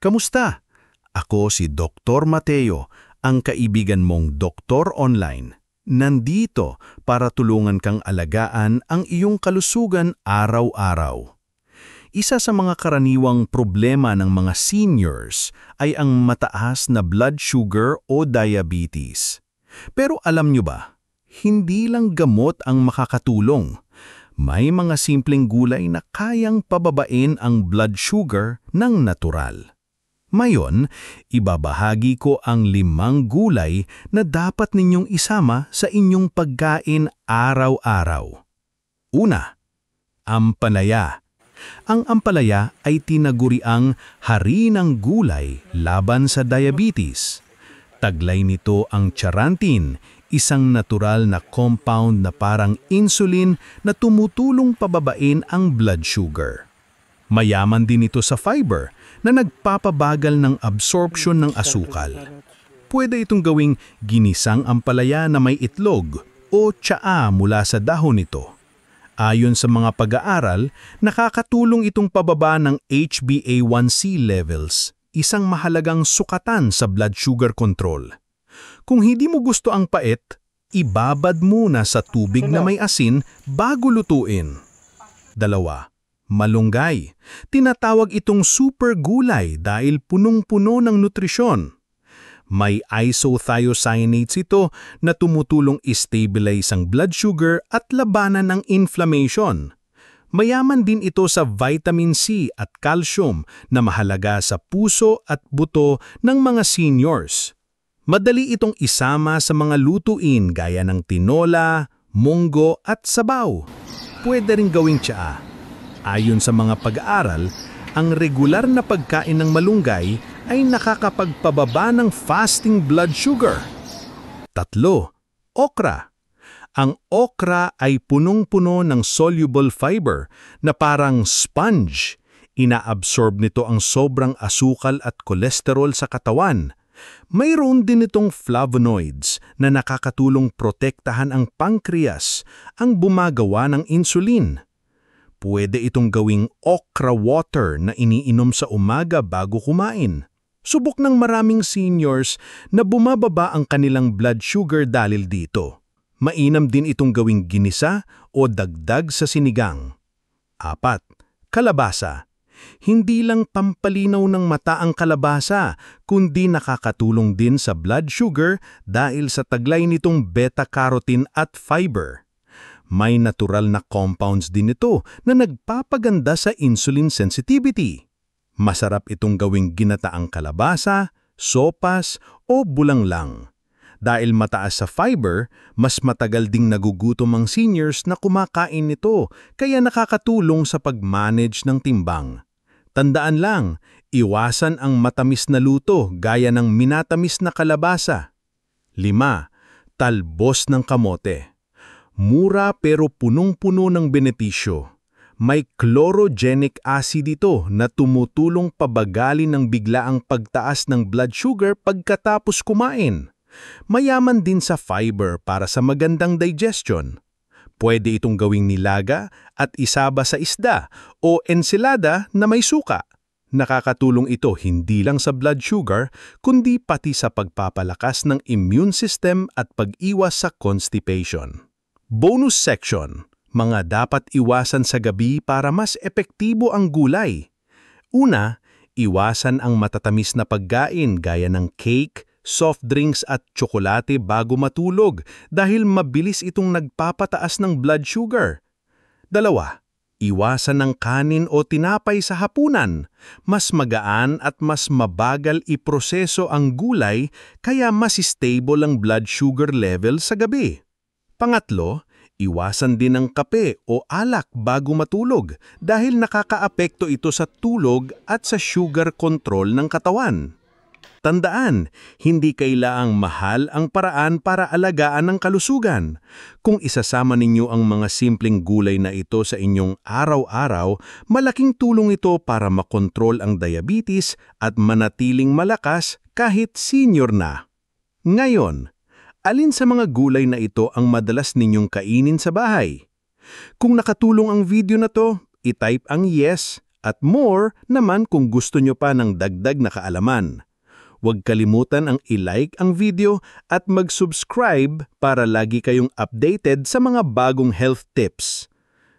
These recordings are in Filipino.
Kamusta? Ako si Dr. Mateo, ang kaibigan mong doktor online. Nandito para tulungan kang alagaan ang iyong kalusugan araw-araw. Isa sa mga karaniwang problema ng mga seniors ay ang mataas na blood sugar o diabetes. Pero alam nyo ba, hindi lang gamot ang makakatulong. May mga simpleng gulay na kayang pababain ang blood sugar ng natural. Ngayon, ibabahagi ko ang 5 gulay na dapat ninyong isama sa inyong pagkain araw-araw. Una, ampalaya. Ang ampalaya ay tinaguriang hari ng gulay laban sa diabetes. Taglay nito ang charantin, isang natural na compound na parang insulin na tumutulong pababain ang blood sugar. Mayaman din ito sa fiber na nagpapabagal ng absorption ng asukal. Pwede itong gawing ginisang ampalaya na may itlog o tsaa mula sa dahon nito. Ayon sa mga pag-aaral, nakakatulong itong pababa ng HbA1c levels, isang mahalagang sukatan sa blood sugar control. Kung hindi mo gusto ang pait, ibabad muna sa tubig na may asin bago lutuin. 2. Malunggay. Tinatawag itong super gulay dahil punong-puno ng nutrisyon. May isothiocyanates ito na tumutulong i-stabilize ang blood sugar at labanan ng inflammation. Mayaman din ito sa vitamin C at calcium na mahalaga sa puso at buto ng mga seniors. Madali itong isama sa mga lutuin gaya ng tinola, munggo at sabaw. Pwede rin gawing tsaa. Ayon sa mga pag-aaral, ang regular na pagkain ng malunggay ay nakakapagpababa ng fasting blood sugar. 3. Okra. Ang okra ay punong-puno ng soluble fiber na parang sponge. Inaabsorb nito ang sobrang asukal at kolesterol sa katawan. Mayroon din itong flavonoids na nakakatulong protektahan ang pancreas, ang bumagawa ng insulin. Pwede itong gawing okra water na iniinom sa umaga bago kumain. Subok ng maraming seniors na bumababa ang kanilang blood sugar dahil dito. Mainam din itong gawing ginisa o dagdag sa sinigang. 4. Kalabasa. Hindi lang pampalinaw ng mata ang kalabasa, kundi nakakatulong din sa blood sugar dahil sa taglay nitong beta-carotene at fiber. May natural na compounds din ito na nagpapaganda sa insulin sensitivity. Masarap itong gawing ginataang kalabasa, sopas o bulanglang. Dahil mataas sa fiber, mas matagal ding nagugutom ang seniors na kumakain nito, kaya nakakatulong sa pag-manage ng timbang. Tandaan lang, iwasan ang matamis na luto gaya ng minatamis na kalabasa. 5. Talbos ng kamote. Mura pero punong-puno ng benepisyo. May chlorogenic acid ito na tumutulong pabagalin ng biglaang pagtaas ng blood sugar pagkatapos kumain. Mayaman din sa fiber para sa magandang digestion. Pwede itong gawing nilaga at isaba sa isda o ensilada na may suka. Nakakatulong ito hindi lang sa blood sugar, kundi pati sa pagpapalakas ng immune system at pag-iwas sa constipation. Bonus section, mga dapat iwasan sa gabi para mas epektibo ang gulay. Una, iwasan ang matatamis na pagkain gaya ng cake, soft drinks at tsokolate bago matulog dahil mabilis itong nagpapataas ng blood sugar. 2, iwasan ng kanin o tinapay sa hapunan. Mas magaan at mas mabagal iproseso ang gulay kaya mas stable ang blood sugar level sa gabi. 3, iwasan din ang kape o alak bago matulog dahil nakakaapekto ito sa tulog at sa sugar control ng katawan. Tandaan, hindi kailaang mahal ang paraan para alagaan ang kalusugan. Kung isasama ninyo ang mga simpleng gulay na ito sa inyong araw-araw, malaking tulong ito para makontrol ang diabetes at manatiling malakas kahit senior na. Ngayon, alin sa mga gulay na ito ang madalas ninyong kainin sa bahay? Kung nakatulong ang video na to, i-type ang yes At more naman kung gusto nyo pa ng dagdag na kaalaman. Huwag kalimutan ang i-like ang video at mag-subscribe para lagi kayong updated sa mga bagong health tips.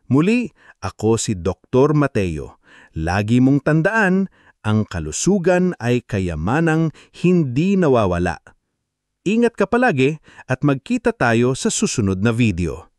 Muli, ako si Dr. Mateo. Lagi mong tandaan, ang kalusugan ay kayamanang hindi nawawala. Ingat ka palagi at magkita tayo sa susunod na video.